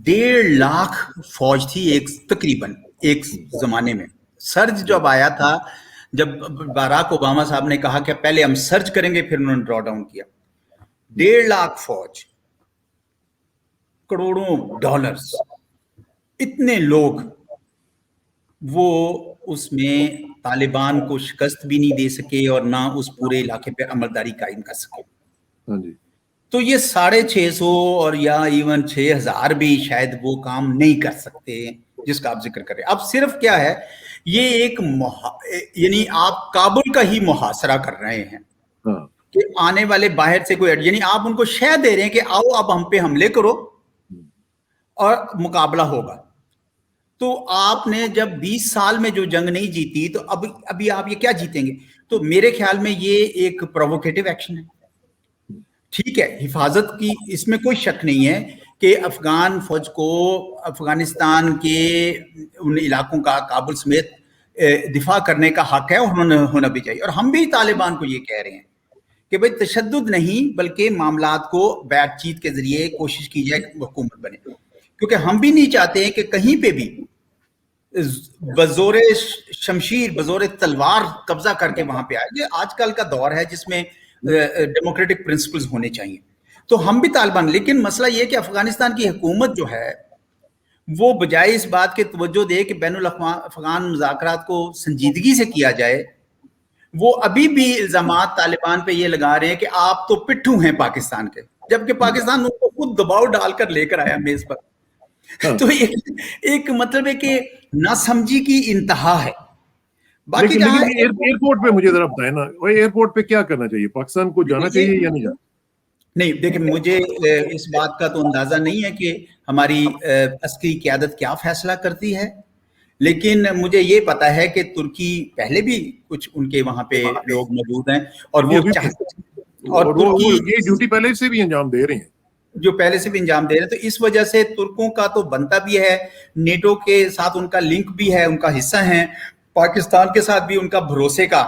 1.5 लाख फौज थी तकरीबन एक जमाने में। सर्ज जब आया था, जब बाराक ओबामा साहब ने कहा कि पहले हम सर्च करेंगे फिर उन्होंने ड्रॉ डाउन किया, 1.5 लाख फौज, करोड़ों डॉलर्स, इतने लोग, वो उसमें तालिबान को शिकस्त भी नहीं दे सके और ना उस पूरे इलाके पे अमलदारी कायम कर सके। हाँ जी। तो ये 650 और या इवन 6000 भी शायद वो काम नहीं कर सकते जिसका आप जिक्र करें। अब सिर्फ क्या है, ये एक यानी आप काबुल का ही मुहासरा कर रहे हैं कि आने वाले बाहर से कोई, यानी आप उनको शह दे रहे हैं कि आओ अब हम पे हमले करो और मुकाबला होगा। तो आपने जब 20 साल में जो जंग नहीं जीती तो अब अभी आप ये क्या जीतेंगे? तो मेरे ख्याल में ये एक प्रोवोकेटिव एक्शन है। ठीक है, हिफाजत की इसमें कोई शक नहीं है कि अफगान फौज को अफगानिस्तान के उन इलाकों का, काबुल समेत, दिफा करने का हक है और होना भी चाहिए। और हम भी तालिबान को ये कह रहे हैं कि भाई तशद्दुद नहीं बल्कि मामलात को बातचीत के जरिए कोशिश की जाए हुकूमत बने, क्योंकि हम भी नहीं चाहते हैं कि कहीं पे भी बजोरे शमशीर, बजोरे तलवार कब्जा करके वहां पे आए। ये आजकल का दौर है जिसमें डेमोक्रेटिक प्रिंसिपल्स होने चाहिए। तो हम भी तालिबान, लेकिन मसला ये कि अफगानिस्तान की हुकूमत जो है वो बजाय इस बात के तवज्जो दे कि बैनुल अफगान मुज़ाकरात को संजीदगी से किया जाए, वो अभी भी इल्जामात तालिबान पे ये लगा रहे हैं कि आप तो पिट्ठू हैं पाकिस्तान के, जबकि पाकिस्तान उनको खुद दबाव डालकर लेकर आया मेज पर। तो एक मतलब है कि नासमझी की इंतहा है। बाकी लेकिन एयरपोर्ट पे मुझे जरा बताएं ना, एयरपोर्ट पे क्या करना चाहिए? पाकिस्तान को जाना चाहिए या नहीं जाना? नहीं, देखिए मुझे इस बात का तो अंदाजा नहीं है कि हमारी अस्करी क़यादत क्या फैसला करती है, लेकिन मुझे ये पता है कि तुर्की पहले भी कुछ उनके वहां पे लोग मौजूद हैं और वो तुर्की ये ड्यूटी पहले से भी अंजाम दे रहे हैं, जो पहले से भी अंजाम दे रहे हैं। तो इस वजह से तुर्कों का तो बनता भी है, नेटो के साथ उनका लिंक भी है, उनका हिस्सा है, पाकिस्तान के साथ भी उनका भरोसे का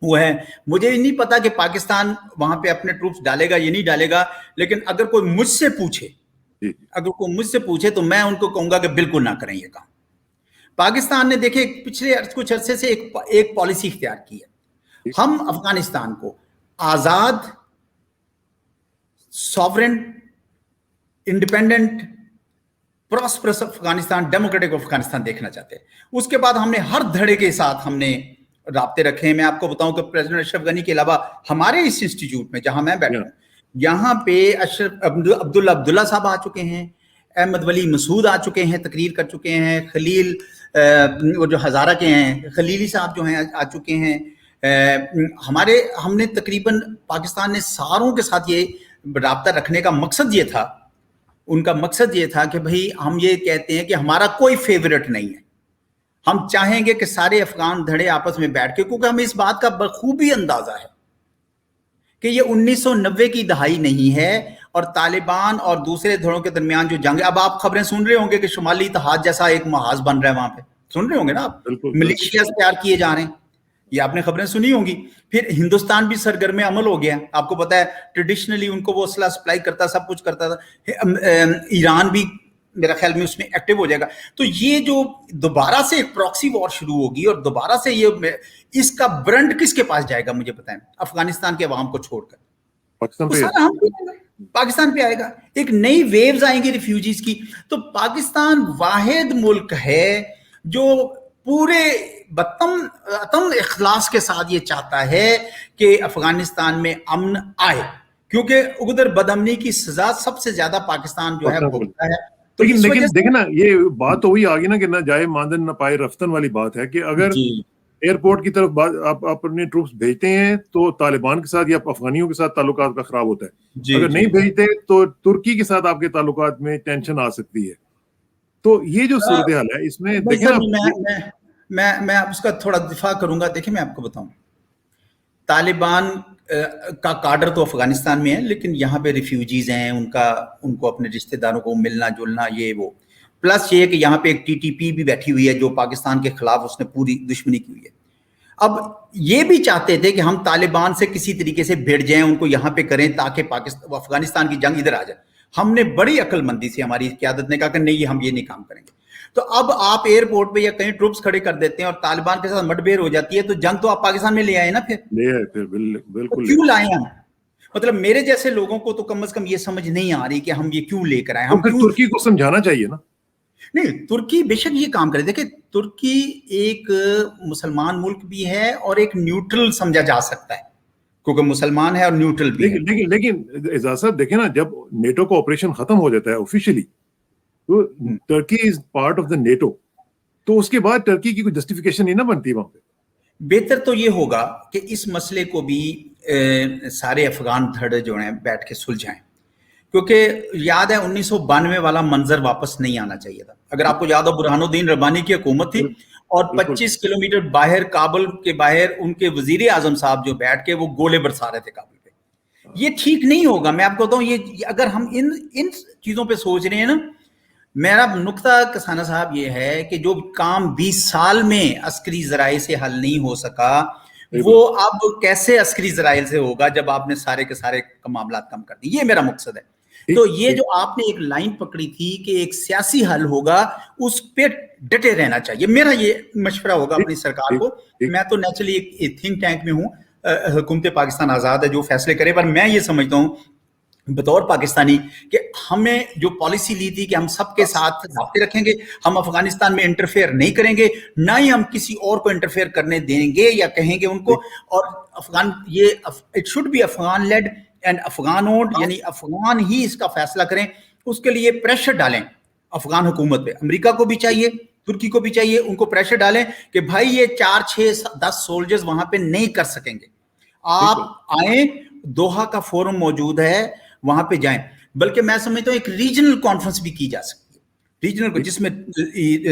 वो है। मुझे नहीं पता कि पाकिस्तान वहां पे अपने ट्रूप्स डालेगा या नहीं डालेगा, लेकिन अगर कोई मुझसे पूछे तो मैं उनको कहूंगा कि बिल्कुल ना करें ये काम। पाकिस्तान ने देखे पिछले कुछ अरसे से एक पॉलिसी इख्तियार की है, ہم افغانستان کو آزاد, sovereign, independent, prosperous Afghanistan, democratic Afghanistan دیکھنا چاہتے ہیں. اس کے بعد ہم نے ہر دھڑے کے ساتھ ہم نے رابطے رکھے ہیں. میں آپ کو بتاؤں کہ پریزیڈنٹ اشرف غنی کے علاوہ ہمارے اس انسٹیٹیوٹ میں جہاں میں بیٹھا ہوں, یہاں پہ اشرف عبداللہ صاحب آ چکے ہیں, احمد ولی مسعود آ چکے ہیں, تقریر کر چکے ہیں, خلیل وہ جو ہزارہ کے ہیں خلیلی صاحب جو ہیں آ چکے ہیں. ہم نے تقریباً پاکستان نے ساروں کے ساتھ یہ رابطہ رکھنے کا مقصد یہ تھا, ان کا مقصد یہ تھا کہ بھئی ہم یہ کہتے ہیں کہ ہمارا کوئی فیورٹ نہیں ہے, ہم چاہیں گے کہ سارے افغان دھڑے آپس میں بیٹھ کے, کیونکہ ہمیں اس بات کا بخوبی اندازہ ہے کہ یہ 1990 کی دہائی نہیں ہے اور طالبان اور دوسرے دھڑوں کے درمیان جو جنگ ہے. اب آپ خبریں سن رہے ہوں گے کہ شمالی اتحاد جیسا ایک محاذ بن رہا ہے وہاں پہ, سن رہے ہوں گے نا آپ, ملیشیاز تیار کیے جا رہے ہیں, یہ آپ نے خبریں سنی ہوں گی. پھر ہندوستان بھی سرگرم عمل ہو گیا, آپ کو پتا ہے ٹریڈیشنلی ان کو وہ اسلحہ سپلائی کرتا, سب کچھ کرتا تھا. ایران بھی میرا خیال میں اس میں ایکٹیو ہو جائے گا. تو یہ جو دوبارہ سے ایک پراکسی وار شروع ہوگی اور دوبارہ سے یہ اس کا برنٹ کس کے پاس جائے گا مجھے بتائیں, افغانستان کے عوام کو چھوڑ کر پاکستان پہ آئے گا. ایک نئی ویوز آئیں گی ریفیوجیز کی. تو پاکستان واحد ملک ہے جو پورے اتم اخلاص کے ساتھ یہ چاہتا ہے کہ افغانستان میں امن آئے, کیونکہ اگر بدامنی کی سزا سب سے زیادہ پاکستان جو ہے بھگتا ہے. لیکن دیکھیں نا, یہ بات تو وہی آگی نا کہ نہ جائے ماندن نہ پائے رفتن والی بات ہے کہ اگر ایئرپورٹ کی طرف آپ اپنے ٹروپس بھیجتے ہیں تو طالبان کے ساتھ یا افغانیوں کے ساتھ تعلقات کا خراب ہوتا ہے, اگر نہیں بھیجتے تو ترکی کے ساتھ آپ کے تعلقات میں ٹینشن آ سکتی ہے. تو یہ جو صورتحال ہے اس میں دیکھیں میں اس کا تھوڑا دفاع کروں گا. دیکھیں میں آپ کو بتاؤں, طالبان کا کاڈر تو افغانستان میں ہے, لیکن یہاں پہ ریفیوجیز ہیں, ان کو اپنے رشتہ داروں کو ملنا جلنا یہ وہ, پلس یہ کہ یہاں پہ ایک ٹی ٹی پی بھی بیٹھی ہوئی ہے جو پاکستان کے خلاف اس نے پوری دشمنی کی ہوئی ہے. اب یہ بھی چاہتے تھے کہ ہم طالبان سے کسی طریقے سے بھیڑ جائیں, ان کو یہاں پہ کریں تاکہ افغانستان کی جنگ ادھر آ جائے. ہم نے بڑی عقل مندی سے, ہماری قیادت نے کہا کہ نہیں ہم یہ نہیں کام کریں گے. تو اب آپ ایئرپورٹ پہ یا کہیں ٹروپس کھڑے کر دیتے ہیں اور طالبان کے ساتھ مٹ بھیڑ ہو جاتی ہے, تو جنگ تو آپ پاکستان میں لے آئے نا, پھر بالکل کیوں لائے ہم. مطلب میرے جیسے لوگوں کو تو کم از کم یہ سمجھ نہیں آ رہی کہ ہم یہ کیوں لے کر آئے. ہم ترکی کو سمجھانا چاہیے نا. نہیں, ترکی بے شک یہ کام کرے. دیکھیں ترکی ایک مسلمان ملک بھی ہے اور ایک نیوٹرل سمجھا جا سکتا ہے کیونکہ مسلمان ہے اور نیوٹرل بھی ہے. لیکن اعزاز صاحب دیکھیں نا, جب نیٹو کا آپریشن ختم ہو جاتا ہے آفیشلی تو Turkey is part of the NATO, تو اس کے بعد ٹرکی کی کوئی جسٹیفیکیشن نہیں نہ بنتی وہاں پہ. بہتر تو یہ ہوگا کہ اس مسئلے کو بھی سارے افغان دھڑے جو ہیں بیٹھ کے سلجھائیں, کیونکہ یاد ہے 1992 والا منظر واپس نہیں آنا چاہیے تھا. اگر آپ کو یاد ہو برہان الدین ربانی کی حکومت تھی اور 25 کلومیٹر باہر کابل کے باہر ان کے وزیر اعظم صاحب جو بیٹھ کے وہ گولے برسا رہے تھے کابل پہ. یہ ٹھیک نہیں ہوگا. میں آپ کو بتاؤں, یہ اگر ہم ان چیزوں پہ سوچ رہے ہیں نا, میرا نقطہ کسانہ صاحب یہ ہے کہ جو کام 20 سال میں عسکری ذرائع سے حل نہیں ہو سکا وہ اب کیسے عسکری ذرائع سے ہوگا جب آپ نے سارے کے سارے معاملات کم کر دی. یہ میرا مقصد ہے. تو یہ جو آپ نے ایک لائن پکڑی تھی کہ ایک سیاسی حل ہوگا, اس پہ ڈٹے رہنا چاہیے. میرا یہ مشورہ ہوگا اپنی سرکار کو. میں تو نیچرلی ایک تھنک ٹینک میں ہوں, حکومت پاکستان آزاد ہے جو فیصلے کرے, پر میں یہ سمجھتا ہوں بطور پاکستانی کہ ہمیں جو پالیسی لی تھی کہ ہم سب کے ساتھ رابطے رکھیں گے, ہم افغانستان میں انٹرفیئر نہیں کریں گے, نہ ہی ہم کسی اور کو انٹرفیئر کرنے دیں گے یا کہیں گے ان کو. اور افغان یہ it should be Afghan led and Afghan owned, یعنی افغان ہی اس کا فیصلہ کریں. اس کے لیے پریشر ڈالیں افغان حکومت پہ. امریکہ کو بھی چاہیے, ترکی کو بھی چاہیے, ان کو پریشر ڈالیں کہ بھائی یہ 4 6 10 سولجرز وہاں پہ نہیں کر سکیں گے, آپ آئیں, دوحہ کا فورم موجود ہے, وہاں پہ جائیں. بلکہ میں سمجھتا ہوں ایک ریجنل کانفرنس بھی کی جا سکتی ہے, ریجنل, جس میں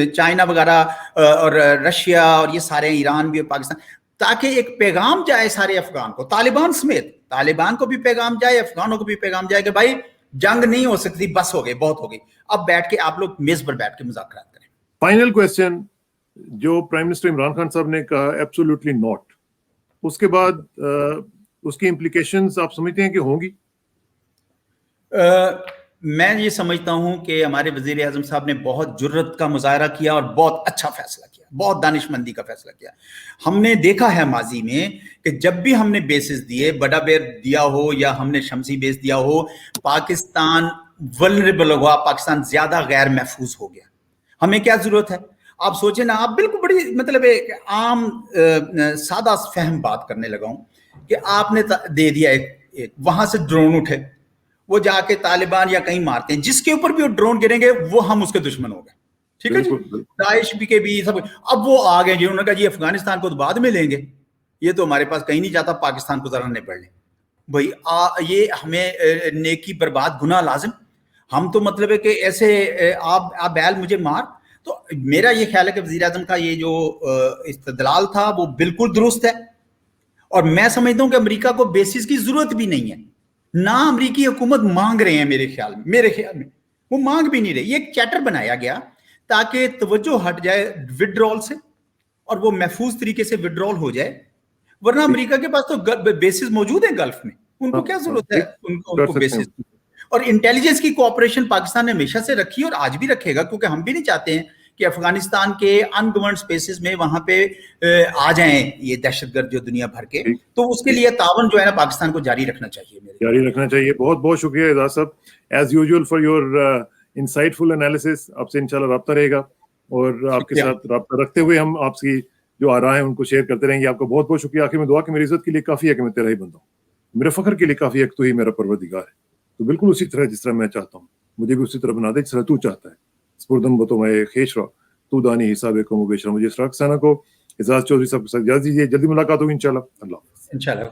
چائنا وغیرہ اور رشیا اور یہ سارے, ایران بھی اور پاکستان, تاکہ ایک پیغام جائے سارے افغان کو, طالبان سمیت, طالبان کو بھی پیغام جائے, افغانوں کو بھی پیغام جائے کہ بھائی جنگ نہیں ہو سکتی, بس ہو گئی, بہت ہو گئی, اب بیٹھ کے آپ لوگ میز پر بیٹھ کے مذاکرات کریں. فائنل کویسچن جو پرائم منسٹر عمران خان صاحب نے کہا ایبسولوٹلی ناٹ, اس کے بعد اس کی امپلیکیشنز آپ سمجھتے ہیں کہ ہوں گی؟ میں یہ سمجھتا ہوں کہ ہمارے وزیر اعظم صاحب نے بہت جرت کا مظاہرہ کیا اور بہت اچھا فیصلہ کیا، بہت دانش مندی کا فیصلہ کیا۔ ہم نے دیکھا ہے ماضی میں کہ جب بھی ہم نے بیسز دیے، بڑا بیر دیا ہو یا ہم نے شمسی بیس دیا ہو، پاکستان ولنریبل ہوا، پاکستان زیادہ غیر محفوظ ہو گیا۔ ہمیں کیا ضرورت ہے؟ آپ سوچیں نا، آپ بالکل بڑی مطلب ایک عام سادہ فہم بات کرنے لگا ہوں کہ آپ نے دے دیا ایک وہاں سے ڈرون اٹھے، وہ جا کے طالبان یا کہیں مارتے ہیں، جس کے اوپر بھی وہ ڈرون گریں گے وہ ہم اس کے دشمن ہو گئے، ٹھیک ہے جی، داعش بھی کے بھی سب۔ اب وہ آ گئے جی، انہوں نے کہا جی افغانستان کو تو بعد میں لیں گے، یہ تو ہمارے پاس کہیں نہیں جاتا، پاکستان کو ذرا نپڑ لیں۔ بھائی یہ ہمیں نیکی برباد گناہ لازم، ہم تو مطلب ہے کہ ایسے آپ بیل مجھے مار۔ تو میرا یہ خیال ہے کہ وزیر اعظم کا یہ جو استدلال تھا وہ بالکل درست ہے، اور میں سمجھتا ہوں کہ امریکہ کو بیسس کی ضرورت بھی نہیں ہے، نہ امریکی حکومت مانگ رہے ہیں، میرے خیال میں وہ مانگ بھی نہیں رہے۔ یہ ایک چیٹر بنایا گیا تاکہ توجہ ہٹ جائے وڈرال سے اور وہ محفوظ طریقے سے وڈرال ہو جائے، ورنہ امریکہ کے پاس تو بیسز موجود ہیں گلف میں، ان کو کیا ضرورت ہے ان کو بیسز۔ اور انٹیلیجنس کی کوآپریشن پاکستان نے ہمیشہ سے رکھی اور آج بھی رکھے گا، کیونکہ ہم بھی نہیں چاہتے ہیں کہ افغانستان کے ان گورنڈ سپیسز میں وہاں پہ آ جائیں یہ دہشت گرد جو دنیا بھر کے، تو اس کے لیے تعاون جو ہے نا پاکستان کو جاری رکھنا چاہیے، جاری رکھنا چاہیے۔ بہت بہت شکریہ اعجاز صاحب، as usual for your انسائٹفل analysis. آپ سے انشاءاللہ رابطہ رہے گا، اور آپ کے ساتھ رابطہ رکھتے ہوئے ہم آپ کی جو آراء ہیں ان کو شیئر کرتے رہیں گے۔ آپ کا بہت بہت شکریہ۔ آخر میں دعا کہ میری عزت کے لیے کافی ہے کہ میں تیرا ہی بندہ ہوں، میرے فخر کے لیے کافی ہے کہ تو ہی میرا پروردگار ہے۔ تو بالکل اسی طرح جس طرح میں چاہتا ہوں، مجھے بھی اسی طرح بنا دے جس طرح تو چاہتا ہے۔ سپردم بتو میں خیش رہا تو دانی حساب کو مبیشرہ۔ مجھے اسراق سانہ کو، اعجاز چودھری صاحب کے ساتھ اجازت دیجیے، جلدی ملاقات ہوگی انشاءاللہ۔ اللہ حافظ۔ انشاءاللہ۔